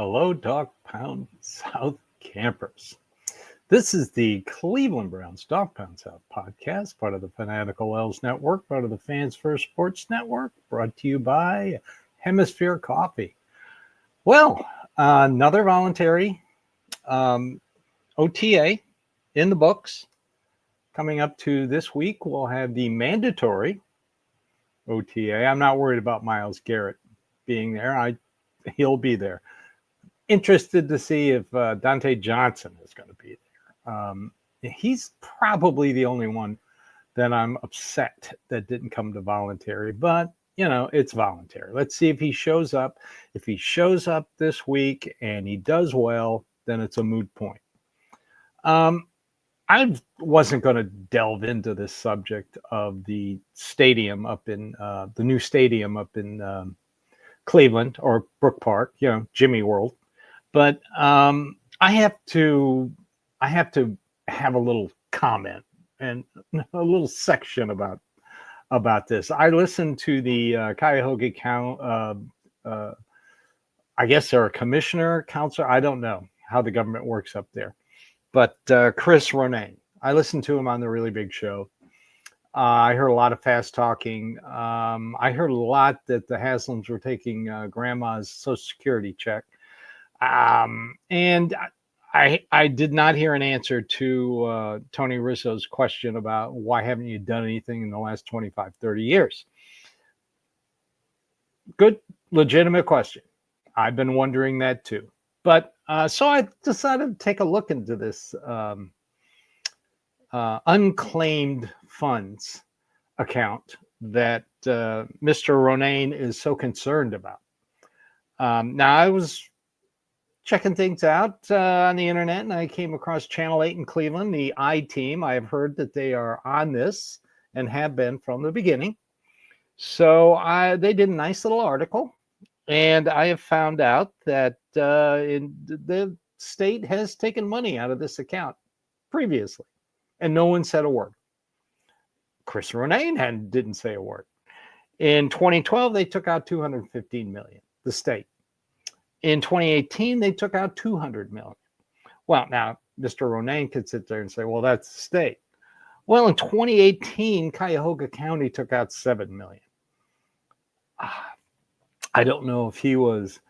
Hello, Dawgpound South campers. This is the Cleveland Browns Dawgpound South podcast, part of the Fanatical L's Network, part of the Fans First Sports Network, brought to you by Hemisphere Coffee. Well, another voluntary OTA in the books. Coming up to this week, we'll have the mandatory OTA. I'm not worried about Myles Garrett being there. He'll be there. Interested to see if Dante Johnson is going to be there. He's probably the only one that I'm upset that didn't come to voluntary, but it's voluntary. Let's see if he shows up. If he shows up this week and he does well, then it's a moot point. I wasn't going to delve into this subject of the stadium up in the new stadium up in Cleveland or Brook Park, Jimmy World. But I have to have a little comment and a little section about this. I listened to the Cuyahoga County, I guess they're a commissioner, counselor. I don't know how the government works up there. But Chris Ronayne, I listened to him on the Really Big Show. I heard a lot of fast talking. I heard a lot that the Haslams were taking grandma's Social Security check. And I did not hear an answer to Tony Risso's question about why haven't you done anything in the last 25, 30 years? Good, legitimate question. I've been wondering that too. But so I decided to take a look into this unclaimed funds account that Mr. Ronayne is so concerned about. Now, I was checking things out on the internet, and I came across Channel 8 in Cleveland, the I-Team. I have heard that they are on this and have been from the beginning. So they did a nice little article, and I have found out that the state has taken money out of this account previously, and no one said a word. Chris Ronayne didn't say a word. In 2012, they took out $215 million, the state. In 2018, they took out $200 million. Well, now, Mr. Ronayne could sit there and say, well, that's the state. Well, in 2018, Cuyahoga County took out $7 million. I don't know if he was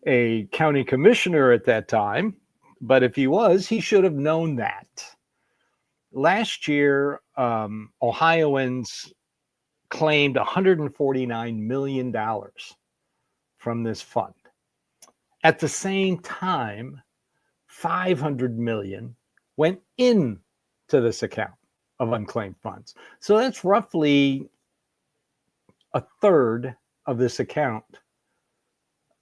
a county commissioner at that time, but if he was, he should have known that. Last year, Ohioans claimed $149 million from this fund. At the same time, $500 million went into this account of unclaimed funds. So that's roughly a third of this account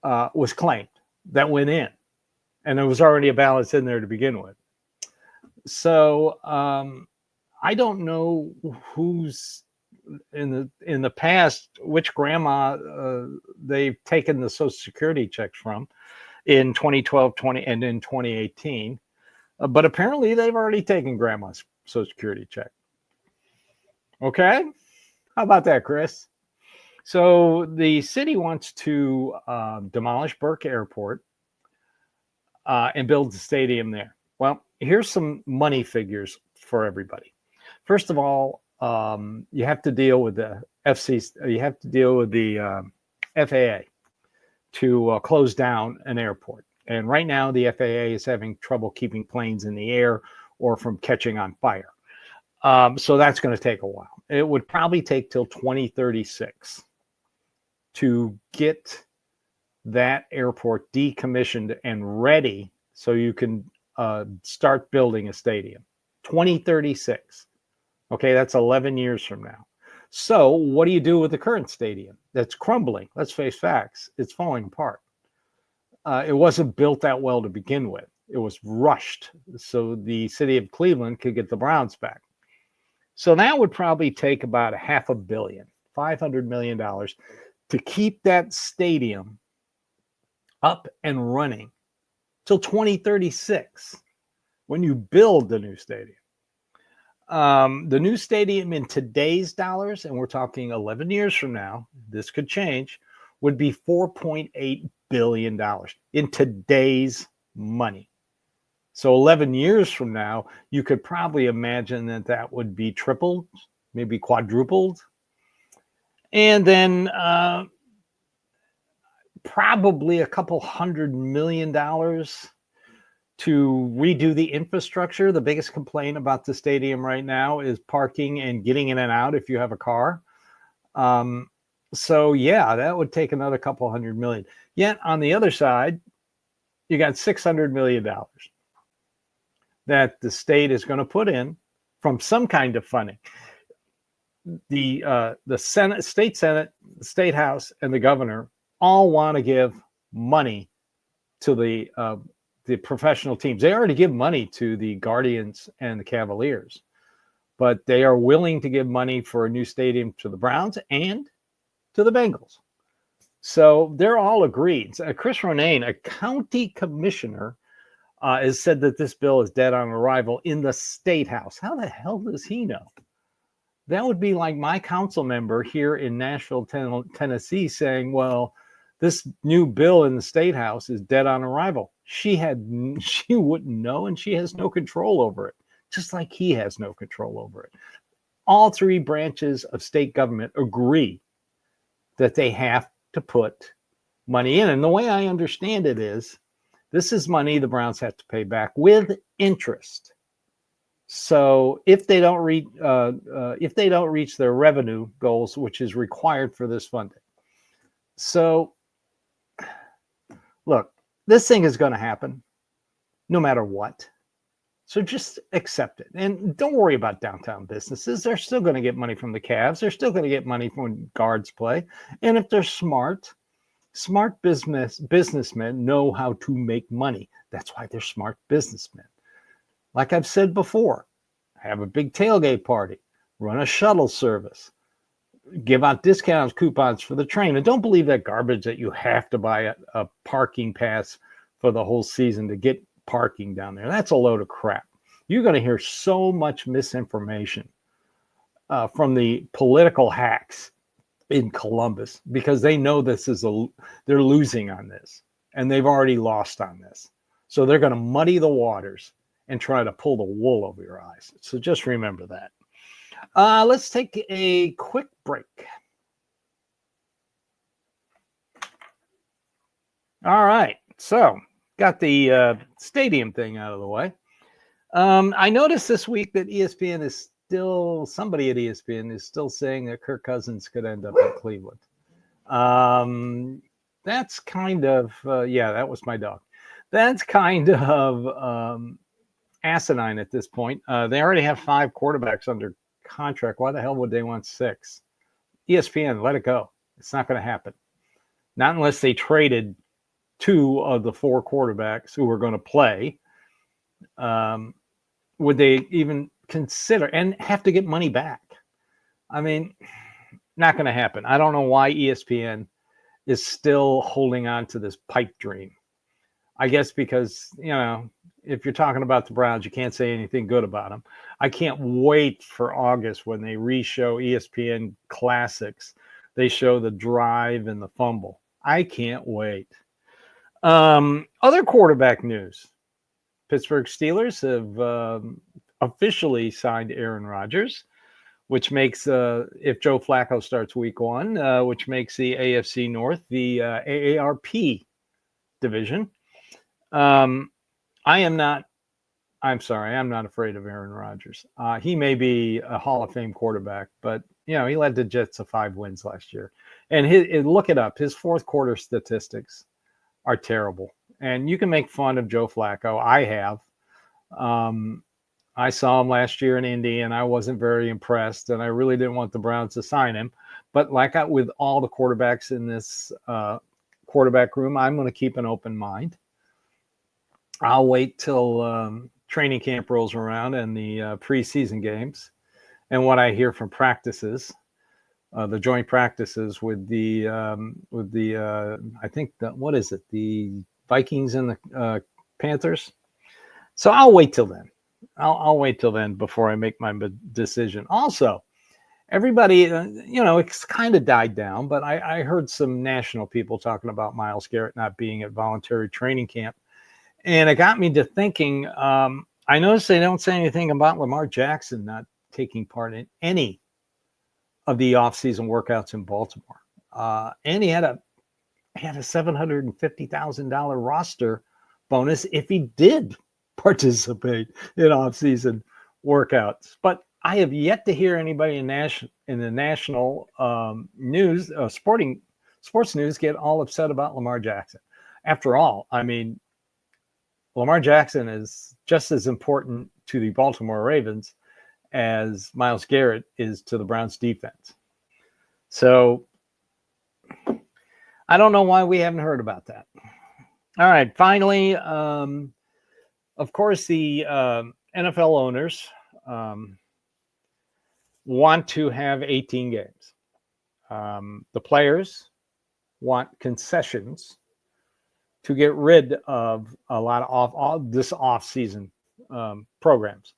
was claimed that went in. And there was already a balance in there to begin with. So I don't know who's in the past, which grandma they've taken the Social Security checks from in 2012, and in 2018. But apparently they've already taken grandma's Social Security check. Okay? How about that, Chris? So the city wants to demolish Burke Airport and build the stadium there. Well, here's some money figures for everybody. First of all, you have to deal with the FAA to close down an airport. And right now, the FAA is having trouble keeping planes in the air or from catching on fire. So that's going to take a while. It would probably take till 2036 to get that airport decommissioned and ready so you can start building a stadium. 2036. Okay, that's 11 years from now. So what do you do with the current stadium that's crumbling? Let's face facts. It's falling apart. It wasn't built that well to begin with. It was rushed so the city of Cleveland could get the Browns back. So that would probably take about $500 million, $500 million to keep that stadium up and running till 2036 when you build the new stadium. The new stadium in today's dollars, and we're talking 11 years from now, this could change, would be $4.8 billion in today's money. So 11 years from now, you could probably imagine that that would be tripled, maybe quadrupled. And then probably a couple $100 million to redo the infrastructure. The biggest complaint about the stadium right now is parking and getting in and out if you have a car. So yeah, that would take another couple $100 million. Yet on the other side, you got $600 million that the state is going to put in from some kind of funding. The Senate, state Senate, the state House, and the governor all want to give money to the professional teams. They already give money to the Guardians and the Cavaliers, but they are willing to give money for a new stadium to the Browns and to the Bengals. So they're all agreed. Chris Ronayne, a county commissioner, has said that this bill is dead on arrival in the state house. How the hell does he know? That would be like my council member here in Nashville, Tennessee, saying, well, this new bill in the state house is dead on arrival. She wouldn't know, and she has no control over it, just like he has no control over it. All three branches of state government agree that they have to put money in. And the way I understand it is, this is money the Browns have to pay back with interest. So if they don't reach their revenue goals, which is required for this funding. So look, this thing is going to happen no matter what. So just accept it. And don't worry about downtown businesses. They're still going to get money from the Cavs. They're still going to get money from when guards play. And if they're smart businessmen know how to make money. That's why they're smart businessmen. Like I've said before, have a big tailgate party, run a shuttle service, give out discounts, coupons for the train. And don't believe that garbage that you have to buy a parking pass for the whole season to get parking down there. That's a load of crap. You're going to hear so much misinformation from the political hacks in Columbus because they know they're losing on this, and they've already lost on this. So they're going to muddy the waters and try to pull the wool over your eyes. So just remember that. Let's take a quick break. All right. So got the stadium thing out of the way. I noticed this week that somebody at ESPN is still saying that Kirk Cousins could end up in Cleveland. That's kind of, that was my dog. That's kind of asinine at this point. They already have 5 quarterbacks under contract. Why the hell would they want 6? ESPN, let it go. It's not going to happen. Not unless they traded 2 of the 4 quarterbacks who were going to play. Would they even consider and have to get money back? I mean, not going to happen. I don't know why ESPN is still holding on to this pipe dream. I guess because, if you're talking about the Browns, you can't say anything good about them. I can't wait for August when they re-show ESPN classics. They show the drive and the fumble. I can't wait. Other quarterback news. Pittsburgh Steelers have officially signed Aaron Rodgers, which makes, if Joe Flacco starts week 1, which makes the AFC North the AARP division. I'm not afraid of Aaron Rodgers. He may be a Hall of Fame quarterback, but he led the Jets to 5 wins last year. And look it up. His fourth quarter statistics are terrible. And you can make fun of Joe Flacco. I have. I saw him last year in Indy, and I wasn't very impressed. And I really didn't want the Browns to sign him. But with all the quarterbacks in this quarterback room, I'm going to keep an open mind. I'll wait till training camp rolls around and the preseason games and what I hear from practices, the joint practices with the I think the Vikings and the Panthers. So I'll wait till then. I'll wait till then before I make my decision. Also, everybody, it's kind of died down, but I heard some national people talking about Myles Garrett not being at voluntary training camp. And it got me to thinking, I noticed they don't say anything about Lamar Jackson not taking part in any of the offseason workouts in Baltimore. And he had a $750,000 roster bonus if he did participate in offseason workouts. But I have yet to hear anybody in the national news, sports news, get all upset about Lamar Jackson. After all, I mean, Lamar Jackson is just as important to the Baltimore Ravens as Myles Garrett is to the Browns defense. So I don't know why we haven't heard about that. All right. Finally, of course, the NFL owners want to have 18 games. The players want concessions to get rid of a lot of this off-season programs.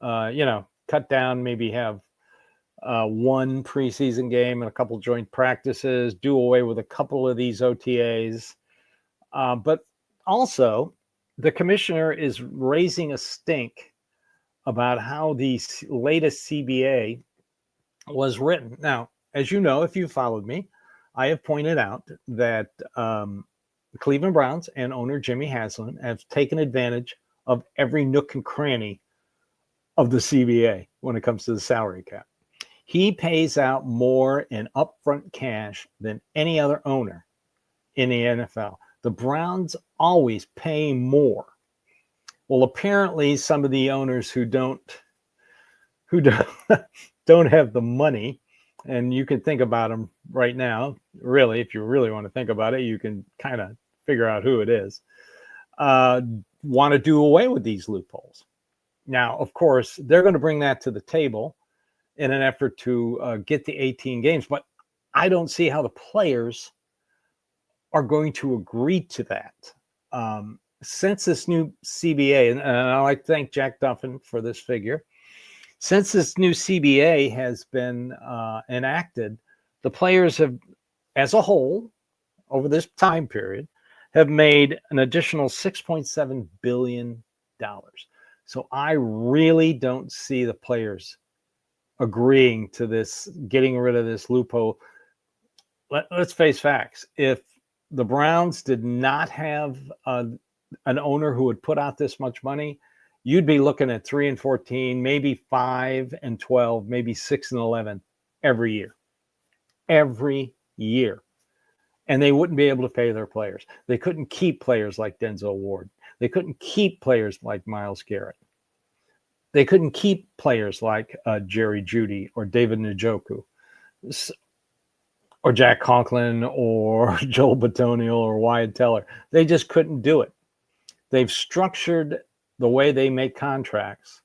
Cut down, maybe have one preseason game and a couple joint practices, do away with a couple of these OTAs. But also, the commissioner is raising a stink about how the latest CBA was written. Now, as you know, if you followed me, I have pointed out that the Cleveland Browns and owner Jimmy Haslam have taken advantage of every nook and cranny of the CBA when it comes to the salary cap. He pays out more in upfront cash than any other owner in the NFL. The Browns always pay more. Well, apparently some of the owners who don't have the money, and you can think about them right now, really, if you really want to think about it, you can kind of figure out who it is, want to do away with these loopholes. Now, of course, they're going to bring that to the table in an effort to get the 18 games, but I don't see how the players are going to agree to that. Since this new CBA, and I'd like to thank Jack Duffin for this figure, since this new CBA has been enacted, the players have, as a whole, over this time period, have made an additional $6.7 billion. So I really don't see the players agreeing to this, getting rid of this loophole. Let's face facts. If the Browns did not have an owner who would put out this much money, you'd be looking at 3-14, maybe 5-12, maybe 6-11 every year. Every year. And they wouldn't be able to pay their players. They couldn't keep players like Denzel Ward. They couldn't keep players like Myles Garrett. They couldn't keep players like Jerry Jeudy or David Njoku or Jack Conklin or Joel Bitonio or Wyatt Teller. They just couldn't do it. They've structured the way they make contracts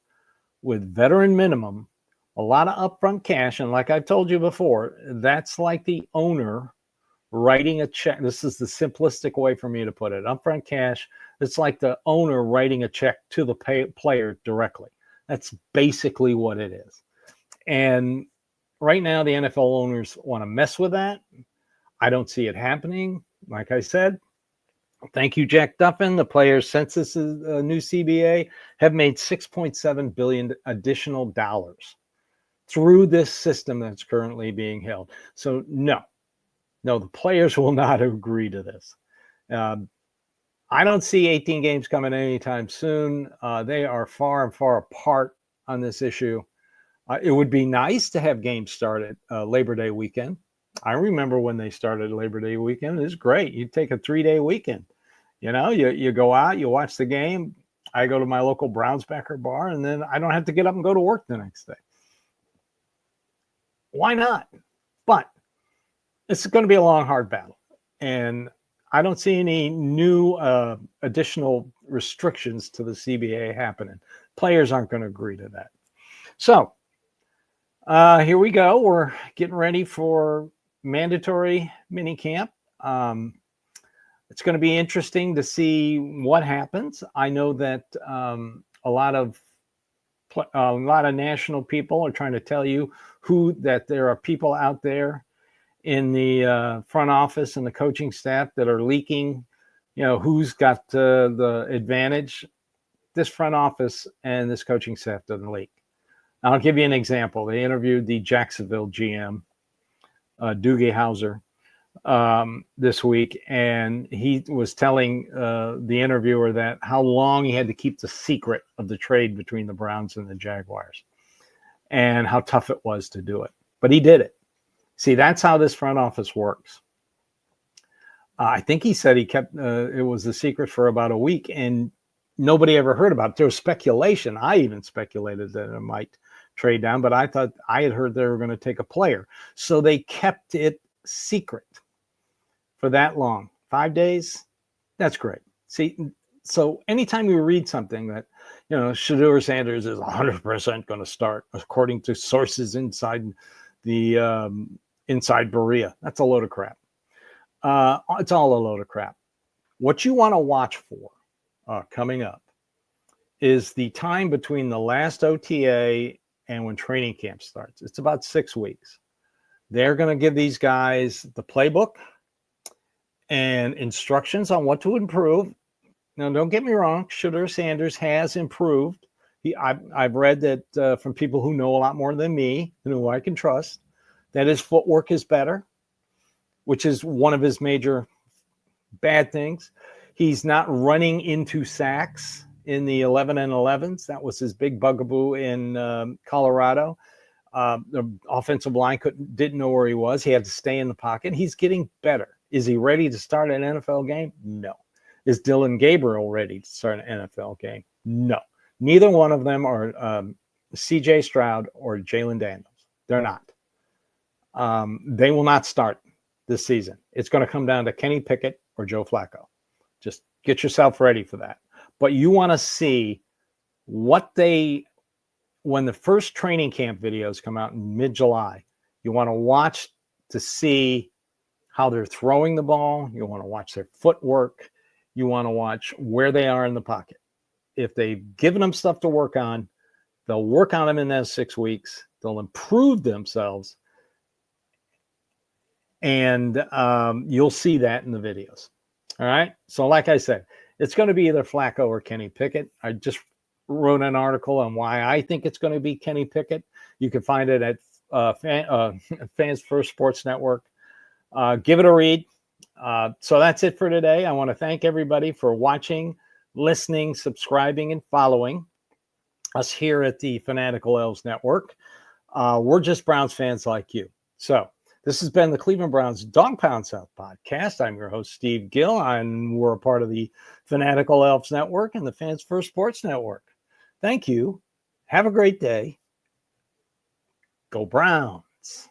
with veteran minimum, a lot of upfront cash. And like I've told you before, that's like the owner writing a check. This is the simplistic way for me to put it. Upfront cash, it's like the owner writing a check to the player directly. That's basically what it is. And right now, the NFL owners want to mess with that. I don't see it happening. Like I said, thank you, Jack Duffin. The players, since this is a new CBA, have made $6.7 billion additional dollars through this system that's currently being held. So no, the players will not agree to this. I don't see 18 games coming anytime soon. They are far and far apart on this issue. It would be nice to have games started Labor Day weekend. I remember when they started Labor Day weekend. It was great. You take a 3-day weekend. You go out, you watch the game. I go to my local Brownsbacker bar, and then I don't have to get up and go to work the next day. Why not? But it's going to be a long, hard battle. And I don't see any new additional restrictions to the CBA happening. Players aren't going to agree to that. So here we go. We're getting ready for mandatory minicamp. It's going to be interesting to see what happens. I know that a lot of A lot of national people are trying to tell you that there are people out there in the front office and the coaching staff that are leaking, who's got the advantage. This front office and this coaching staff doesn't leak. I'll give you an example. They interviewed the Jacksonville GM, Doogie Howser, this week, and he was telling the interviewer that how long he had to keep the secret of the trade between the Browns and the Jaguars and how tough it was to do it. But he did it. See, that's how this front office works. I think he said he kept it was a secret for about a week, and nobody ever heard about it. There was speculation. I even speculated that it might trade down, but I thought I had heard they were going to take a player. So they kept it secret for that long. 5 days? That's great. See, so anytime you read something that, Shedeur Sanders is 100% going to start, according to sources inside the inside Berea, that's a load of crap. It's all a load of crap. What you want to watch for coming up is the time between the last OTA and when training camp starts. It's about 6 weeks. They're going to give these guys the playbook and instructions on what to improve. Now, don't get me wrong. Shedeur Sanders has improved. I've read that from people who know a lot more than me, who I can trust, that his footwork is better, which is one of his major bad things. He's not running into sacks in the 11 and 11s. That was his big bugaboo in Colorado. The offensive line didn't know where he was. He had to stay in the pocket. He's getting better. Is he ready to start an NFL game? No. Is Dylan Gabriel ready to start an NFL game? No. Neither one of them are C.J. Stroud or Jalen Daniels. They're not. They will not start this season. It's going to come down to Kenny Pickett or Joe Flacco. Just get yourself ready for that. But you want to see when the first training camp videos come out in mid-July, you want to watch to see how they're throwing the ball. You want to watch their footwork. You want to watch where they are in the pocket. If they've given them stuff to work on, they'll work on them in those 6 weeks. They'll improve themselves. And you'll see that in the videos. All right. So like I said, it's going to be either Flacco or Kenny Pickett. I just wrote an article on why I think it's going to be Kenny Pickett. You can find it at Fans First Sports Network. Give it a read. So that's it for today. I want to thank everybody for watching, listening, subscribing, and following us here at the Fanatical Elves Network. We're just Browns fans like you. So this has been the Cleveland Browns Dawgpound South podcast. I'm your host, Steve Gill, and we're a part of the Fanatical Elves Network and the Fans First Sports Network. Thank you. Have a great day. Go Browns.